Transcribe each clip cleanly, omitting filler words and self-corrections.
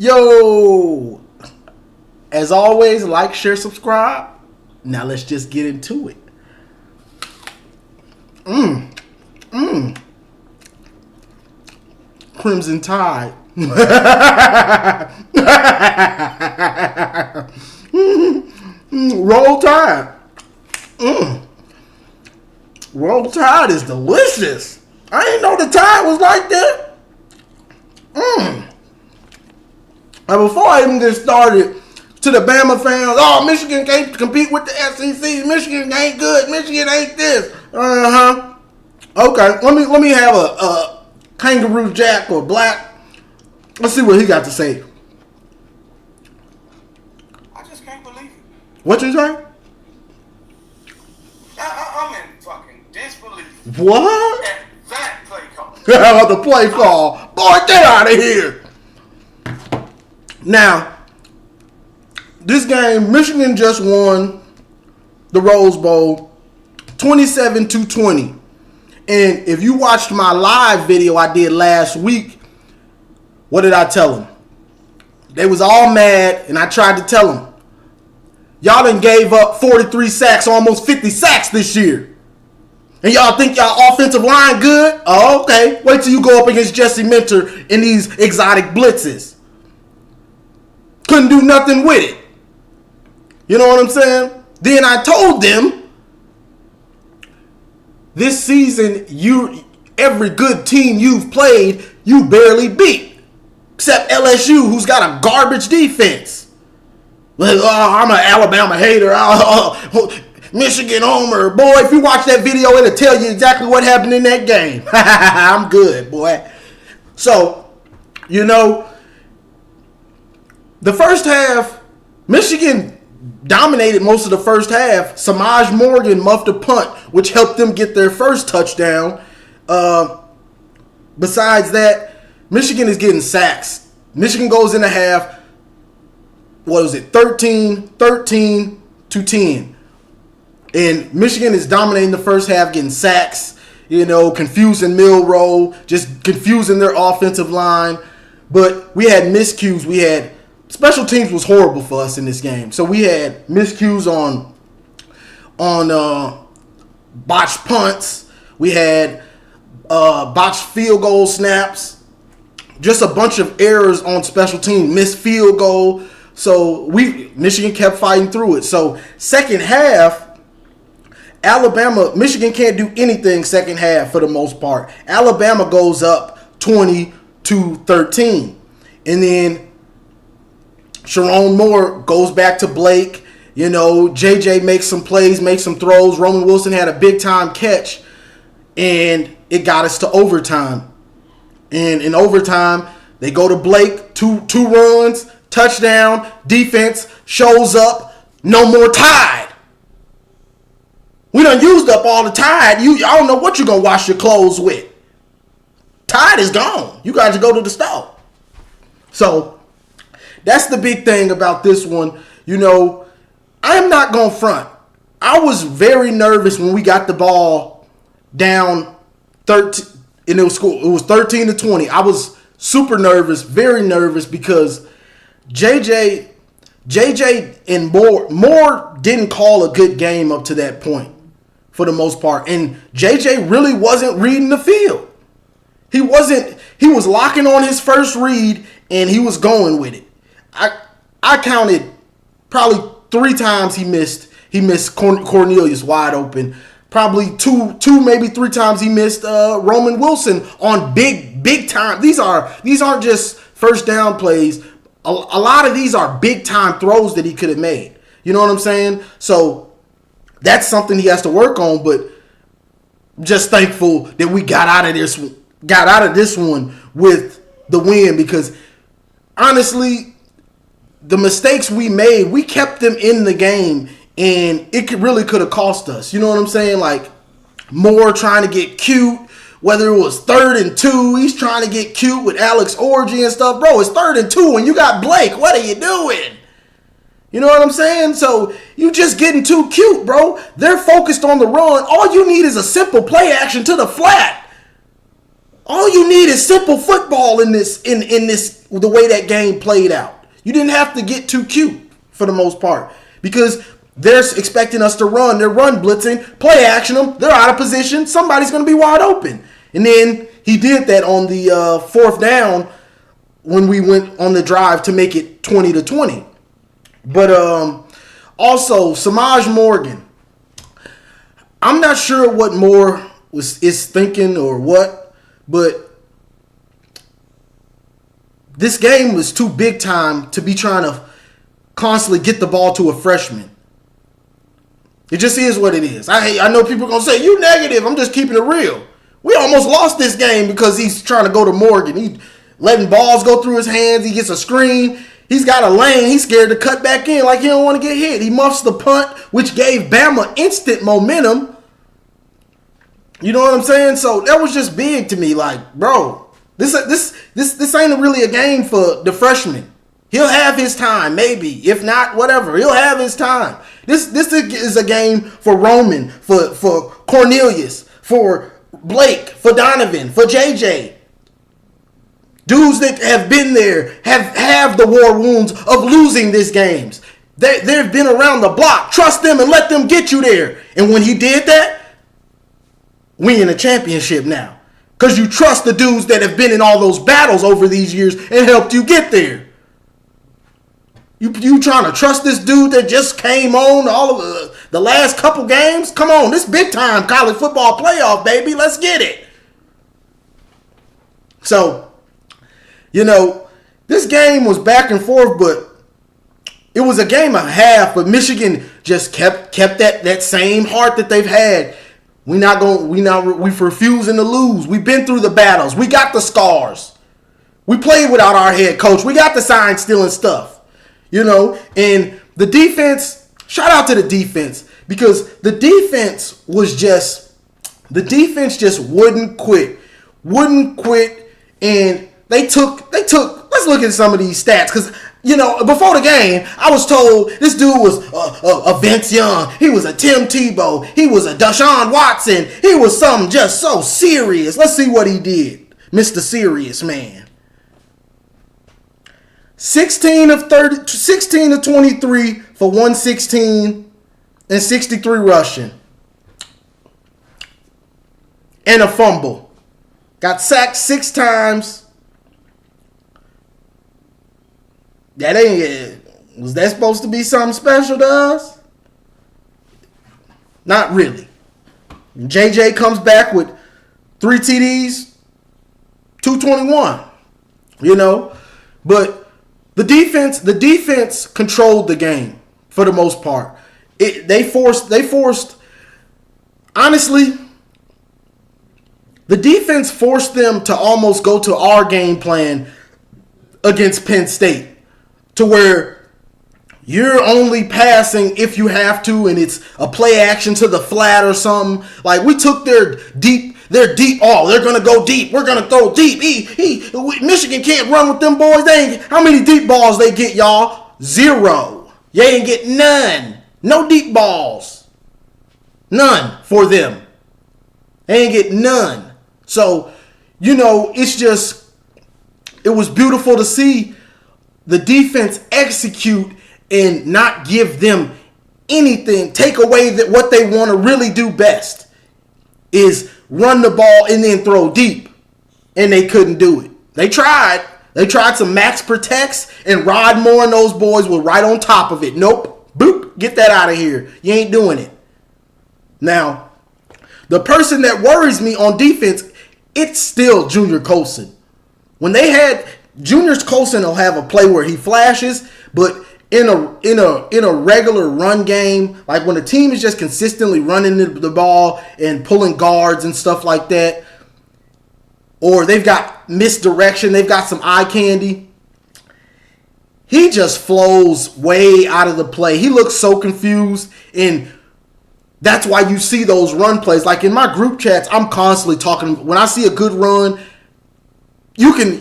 Yo, as always, like, share, subscribe. Now let's just get into it. Crimson Tide. Roll Tide. Roll Tide is delicious. I didn't know the Tide was like that. And before I even get started, to the Bama fans, oh, Michigan can't compete with the SEC. Michigan ain't good. Michigan ain't this. Okay, let me have a Kangaroo Jack or Black. Let's see what he got to say. I just can't believe it. What you say? I'm in fucking disbelief. What? At that play call. The play call. Boy, get out of here. Now, this game, Michigan just won the Rose Bowl 27-20. And if you watched my live video I did last week, what did I tell them? They was all mad, and I tried to tell them, y'all done gave up 43 sacks, almost 50 sacks this year. And y'all think y'all offensive line good? Oh, okay. Wait till you go up against Jesse Minter in these exotic blitzes. Couldn't do nothing with it. You know what I'm saying? Then I told them, this season, every good team you've played, you barely beat. Except LSU, who's got a garbage defense. Like, oh, I'm an Alabama hater. Michigan homer. Boy, if you watch that video, it'll tell you exactly what happened in that game. I'm good, boy. So, the first half, Michigan dominated most of the first half. Samaj Morgan muffed a punt, which helped them get their first touchdown. Besides that, Michigan is getting sacks. Michigan goes in the half, 13-10. And Michigan is dominating the first half, getting sacks, confusing Milroe, just confusing their offensive line. But we had miscues. Special teams was horrible for us in this game. So we had miscues on botched punts. We had botched field goal snaps. Just a bunch of errors on special teams. Missed field goal. So Michigan kept fighting through it. So second half, Michigan can't do anything second half for the most part. Alabama goes up 20-13. And then Sharon Moore goes back to Blake. JJ makes some plays, makes some throws. Roman Wilson had a big-time catch, and it got us to overtime. And in overtime, they go to Blake, two runs, touchdown, defense shows up, no more Tide. We done used up all the Tide. I don't know what you're going to wash your clothes with. Tide is gone. You got to go to the store. So, that's the big thing about this one. I am not going to front. I was very nervous when we got the ball down 13, and it was 13-20. I was super nervous, very nervous, because JJ and Moore didn't call a good game up to that point for the most part. And JJ really wasn't reading the field. He was locking on his first read, and he was going with it. I counted probably 3 times he missed Cornelius wide open. Probably two, maybe 3 times he missed Roman Wilson on big time. These aren't just first down plays. A lot of these are big time throws that he could have made. You know what I'm saying? So that's something he has to work on. But just thankful that we got out of this one with the win, because honestly, the mistakes we made, we kept them in the game, and it really could have cost us. You know what I'm saying? Like, Moore trying to get cute, whether it was 3rd and 2, he's trying to get cute with Alex Orgy and stuff. Bro, it's 3rd and 2, and you got Blake. What are you doing? You know what I'm saying? So, you just getting too cute, bro. They're focused on the run. All you need is a simple play action to the flat. All you need is simple football in this the way that game played out. You didn't have to get too cute for the most part because they're expecting us to run. They're run blitzing, play action them. They're out of position. Somebody's going to be wide open. And then he did that on the fourth down when we went on the drive to make it 20-20. But also Samaj Morgan. I'm not sure what Moore is thinking or what, but this game was too big time to be trying to constantly get the ball to a freshman. It just is what it is. I know people are going to say, you negative. I'm just keeping it real. We almost lost this game because he's trying to go to Morgan. He's letting balls go through his hands. He gets a screen. He's got a lane. He's scared to cut back in like he don't want to get hit. He muffs the punt, which gave Bama instant momentum. You know what I'm saying? So that was just big to me. Like, bro, this ain't really a game for the freshman. He'll have his time, maybe. If not, whatever. He'll have his time. This is a game for Roman, for Cornelius, for Blake, for Donovan, for JJ. Dudes that have been there, have the war wounds of losing these games. They've been around the block. Trust them and let them get you there. And when he did that, we in a championship now. Because you trust the dudes that have been in all those battles over these years and helped you get there. You trying to trust this dude that just came on all of the last couple games? Come on, this big time college football playoff, baby. Let's get it. So, you know, this game was back and forth, but it was a game and a half. But Michigan just kept that same heart that they've had. We're refusing to lose. We've been through the battles. We got the scars. We played without our head coach. We got the sign stealing stuff. You know, and the defense, shout out to the defense, because the defense just wouldn't quit, and they took, let's look at some of these stats, because, you know, before the game, I was told this dude was a Vince Young, he was a Tim Tebow, he was a Deshaun Watson, he was something just so serious. Let's see what he did, Mr. Serious Man. 16 of 23 for 116 and 63 rushing. And a fumble. Got sacked 6 times. Was that supposed to be something special to us? Not really. JJ comes back with 3 TDs, 221. You know, but the defense controlled the game for the most part. They forced. Honestly, the defense forced them to almost go to our game plan against Penn State, to where you're only passing if you have to, and it's a play action to the flat or something. Like, we took their deep. Oh, they're going to go deep. We're going to throw deep. Michigan can't run with them boys. How many deep balls they get, y'all? 0. You ain't get none. No deep balls. None for them. They ain't get none. So, you know, it was beautiful to see the defense execute and not give them anything. Take away what they want to really do best is run the ball and then throw deep. And they couldn't do it. They tried. They tried some max protects, and Rod Moore and those boys were right on top of it. Nope. Boop. Get that out of here. You ain't doing it. Now, the person that worries me on defense, it's still Junior Colson. When they had Junior Colson will have a play where he flashes, but in a regular run game, like when the team is just consistently running the ball and pulling guards and stuff like that, or they've got misdirection, they've got some eye candy, he just flows way out of the play. He looks so confused, and that's why you see those run plays. Like in my group chats, I'm constantly talking. When I see a good run, you can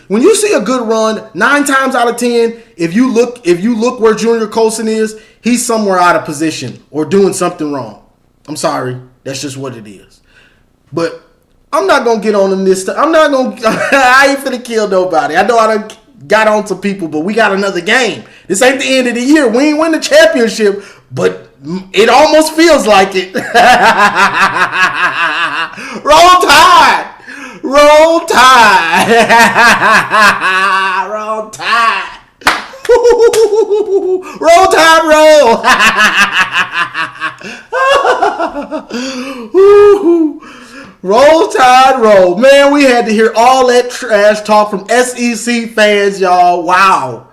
when you see a good run, 9 times out of 10, if you look where Junior Colson is, he's somewhere out of position or doing something wrong. I'm sorry, that's just what it is. But I'm not gonna get on them this time. I'm not gonna. I ain't finna kill nobody. I know I done got on some people, but we got another game. This ain't the end of the year. We ain't win the championship, but it almost feels like it. Roll Tide! Roll Tide! Roll Tide! Roll Tide, roll! Roll Tide, roll. Man, we had to hear all that trash talk from SEC fans, y'all. Wow.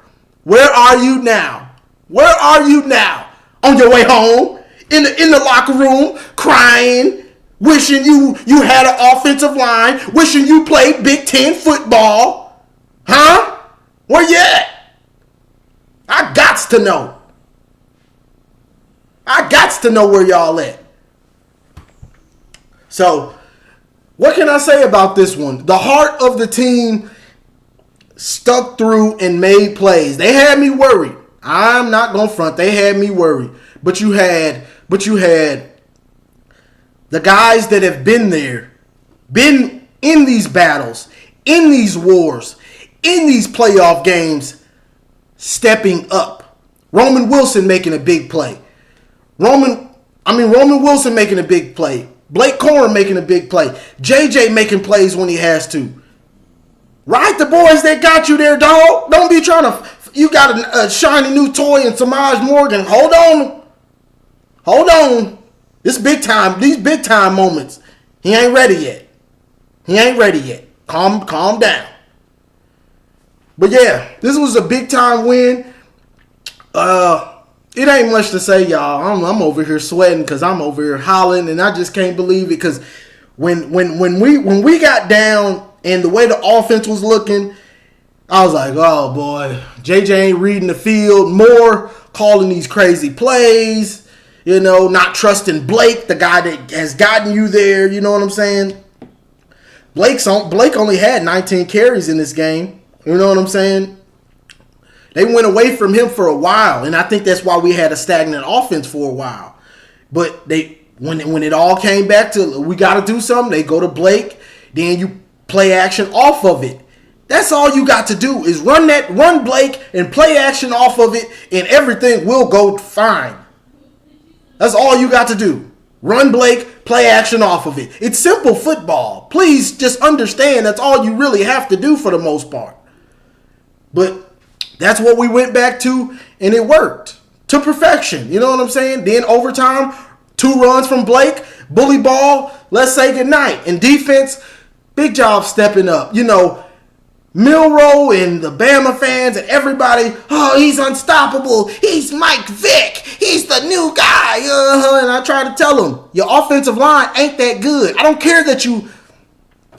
Where are you now? Where are you now? On your way home? In the locker room, crying, wishing you had an offensive line, wishing you played Big Ten football. Huh? Where you at? I gots to know. I gots to know where y'all at. So, what can I say about this one? The heart of the team stuck through and made plays. They had me worried. I'm not going to front. They had me worried. But you had the guys that have been there, been in these battles, in these wars, in these playoff games, stepping up. Roman Wilson making a big play. Roman Wilson making a big play. Blake Corum making a big play. JJ making plays when he has to. Right, the boys that got you there, dog. Don't be trying to. You got a shiny new toy in Samaj Morgan. Hold on. Hold on. This big time. These big time moments. He ain't ready yet. He ain't ready yet. Calm down. But yeah, this was a big time win. It ain't much to say, y'all. I'm over here sweating because I'm over here hollering, and I just can't believe it. Because when we got down and the way the offense was looking, I was like, oh boy, JJ ain't reading the field. Moore calling these crazy plays, not trusting Blake, the guy that has gotten you there. You know what I'm saying? Blake only had 19 carries in this game. You know what I'm saying? They went away from him for a while, and I think that's why we had a stagnant offense for a while. But when it all came back to we got to do something, they go to Blake, then you play action off of it. That's all you got to do is run Blake and play action off of it, and everything will go fine. That's all you got to do. Run Blake, play action off of it. It's simple football. Please just understand that's all you really have to do for the most part. But that's what we went back to, and it worked to perfection. You know what I'm saying? Then overtime, 2 runs from Blake, bully ball, let's say goodnight. And defense, big job stepping up. Milroe and the Bama fans and everybody, oh, he's unstoppable. He's Mike Vick. He's the new guy. And I try to tell them, your offensive line ain't that good. I don't care that you...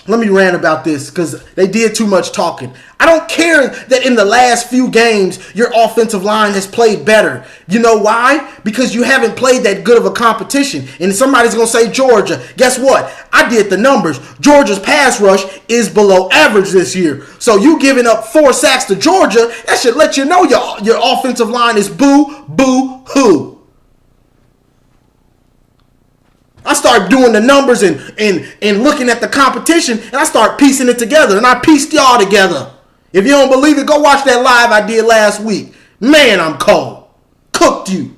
Let me rant about this because they did too much talking. I don't care that in the last few games, your offensive line has played better. You know why? Because you haven't played that good of a competition. And somebody's going to say Georgia. Guess what? I did the numbers. Georgia's pass rush is below average this year. So you giving up 4 sacks to Georgia, that should let you know your offensive line is boo-hoo. I start doing the numbers and looking at the competition, and I start piecing it together, and I pieced y'all together. If you don't believe it, go watch that live I did last week. Man, I'm cold. Cooked you.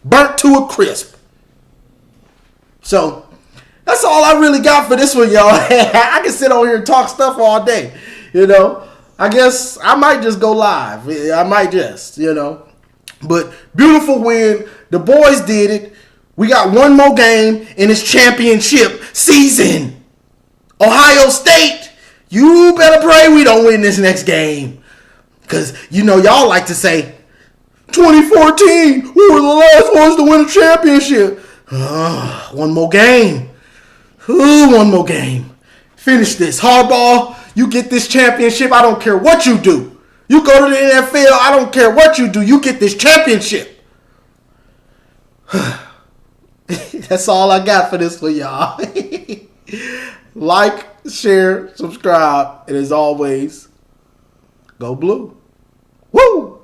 Burnt to a crisp. So, that's all I really got for this one, y'all. I can sit on here and talk stuff all day, I guess I might just go live. I might just, But beautiful win. The boys did it. We got one more game in this championship season. Ohio State, you better pray we don't win this next game. Because, y'all like to say, 2014, we were the last ones to win a championship. One more game. One more game. Finish this. Harbaugh, you get this championship. I don't care what you do. You go to the NFL, I don't care what you do. You get this championship. That's all I got for this one, y'all. Like, share, subscribe, and as always, go blue. Woo!